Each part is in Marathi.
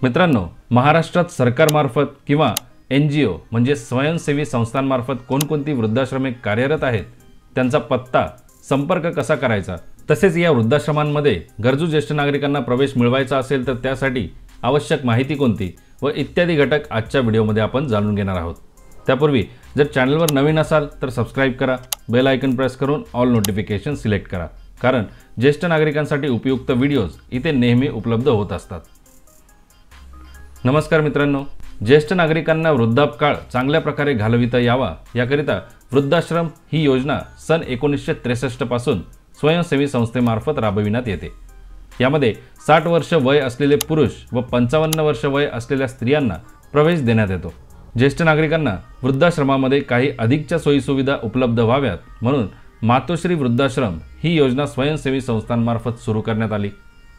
मित्रांनो, महाराष्ट्रात सरकारमार्फत किंवा NGO म्हणजे स्वयंसेवी संस्थांमार्फत कोणकोणती वृद्धाश्रमे कार्यरत आहेत, त्यांचा पत्ता, संपर्क कसा करायचा, तसेच या वृद्धाश्रमांमध्ये गरजू ज्येष्ठ नागरिकांना प्रवेश मिळवायचा असेल तर त्यासाठी आवश्यक माहिती कोणती व इत्यादी घटक आजच्या व्हिडिओमध्ये आपण जाणून घेणार आहोत। त्यापूर्वी जर चॅनलवर नवीन असाल तर सबस्क्राइब करा, बेल आयकॉन प्रेस करून ऑल नोटिफिकेशन सिलेक्ट करा, कारण ज्येष्ठ नागरिकांसाठी उपयुक्त व्हिडिओज इथे नेहमी उपलब्ध होत असतात। नमस्कार मित्रांनो, ज्येष्ठ नागरिकांना वृद्धापकाळ चांगल्या प्रकारे घालविता यावा याकरिता वृद्धाश्रम ही योजना सन 1963 पासून स्वयंसेवी संस्थेमार्फत राबविण्यात येते। यामध्ये 60 वर्ष वय असलेले पुरुष व 55 वर्ष वय असलेल्या स्त्रियांना प्रवेश देण्यात येतो। ज्येष्ठ नागरिकांना वृद्धाश्रमामध्ये काही अधिकच्या सोयीसुविधा उपलब्ध व्हाव्यात म्हणून मातोश्री वृद्धाश्रम ही योजना स्वयंसेवी संस्थांमार्फत सुरू करण्यात आली।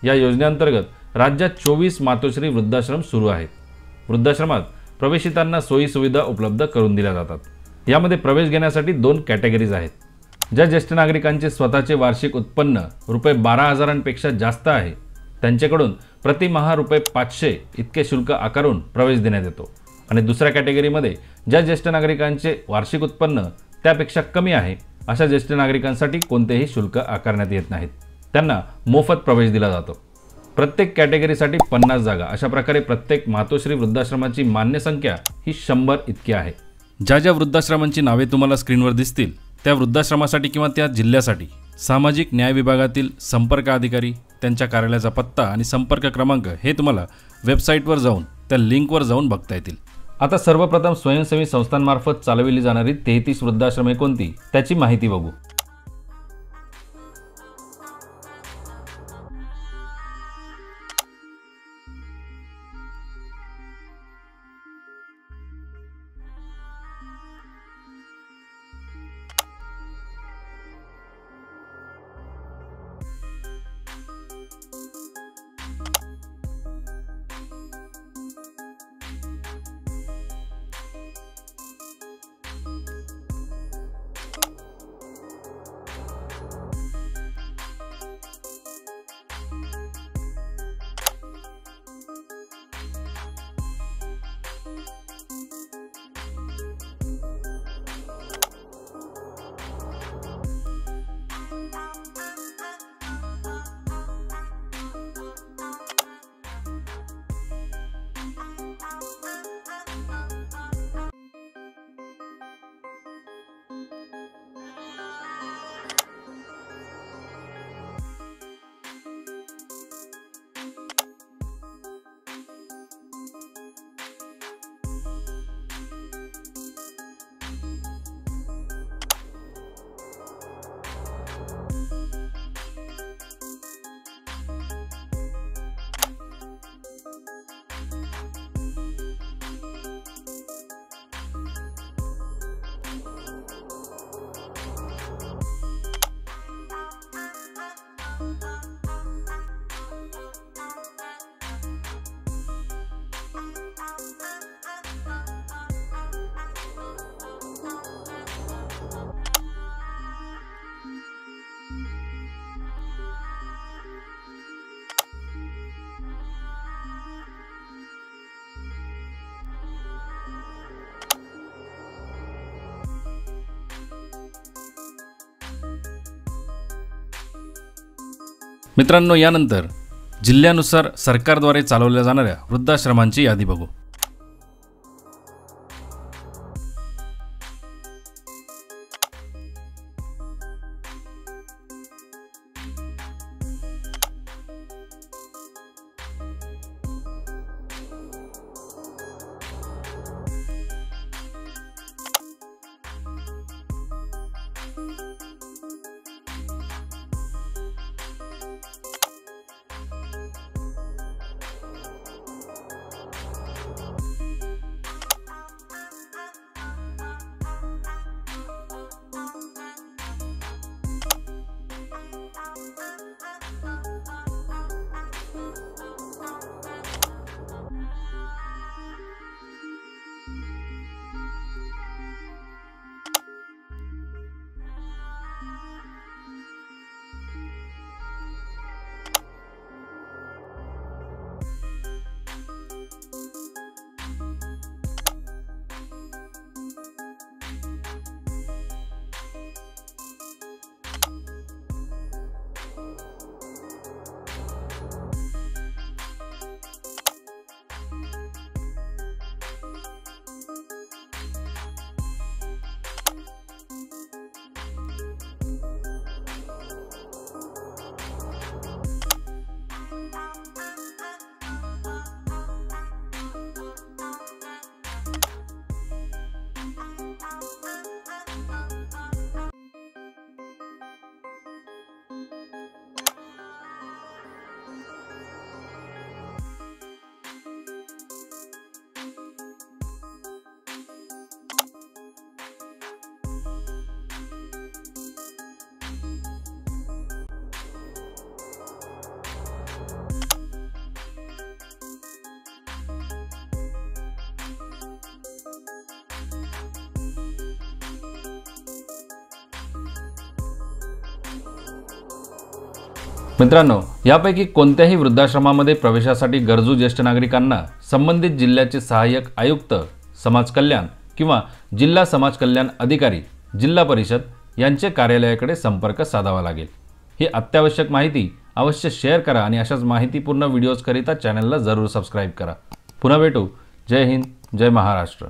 या योजनेअंतर्गत राज्यात 24 मातोश्री वृद्धाश्रम सुरू आहेत। वृद्धाश्रमात प्रवेशितांना सोयीसुविधा उपलब्ध करून दिल्या जातात। यामध्ये प्रवेश घेण्यासाठी 2 कॅटेगरीज आहेत। ज्या ज्येष्ठ नागरिकांचे स्वतःचे वार्षिक उत्पन्न रुपये 12,000पेक्षा जास्त आहे त्यांच्याकडून प्रतिमाह रुपये 500 इतके शुल्क आकारून प्रवेश देण्यात येतो। आणि दुसऱ्या कॅटेगरीमध्ये ज्या ज्येष्ठ नागरिकांचे वार्षिक उत्पन्न त्यापेक्षा कमी आहे अशा ज्येष्ठ नागरिकांसाठी कोणतेही शुल्क आकारण्यात येत नाहीत, त्यांना मोफत प्रवेश दिला जातो। प्रत्येक कॅटेगरीसाठी 50 जागा, अशा प्रकारे प्रत्येक मातोश्री वृद्धाश्रमाची मान्य संख्या ही 100 इतकी आहे। ज्या वृद्धाश्रमांची नावे तुम्हाला स्क्रीनवर दिसतील त्या वृद्धाश्रमासाठी किंवा त्या जिल्ह्यासाठी सामाजिक न्याय विभागातील संपर्क अधिकारी, त्यांच्या कार्यालयाचा पत्ता आणि संपर्क क्रमांक हे तुम्हाला वेबसाईटवर जाऊन त्या लिंकवर जाऊन बघता येतील। आता सर्वप्रथम स्वयंसेवी संस्थांमार्फत चालविली जाणारी 33 वृद्धाश्रमे कोणती त्याची माहिती बघू। मित्रांनो, यानंतर जिल्ह्यानुसार सरकारद्वारे चालवल्या जाणाऱ्या वृद्धाश्रमांची यादी बघू। मित्रांनो, यापैकी कोणत्याही वृद्धाश्रमामध्ये प्रवेशासाठी गरजू ज्येष्ठ नागरिकांना संबंधित जिल्ह्याचे सहाय्यक आयुक्त, समाज कल्याण किंवा जिल्हा समाज कल्याण अधिकारी, जिल्हा परिषद यांचे कार्यालयाकडे संपर्क साधावा लागेल। ही अत्यावश्यक माहिती अवश्य शेअर करा आणि अशाच माहितीपूर्ण व्हिडिओजकरिता चॅनलला जरूर सबस्क्राईब करा। पुन्हा भेटू। जय हिंद, जय महाराष्ट्र।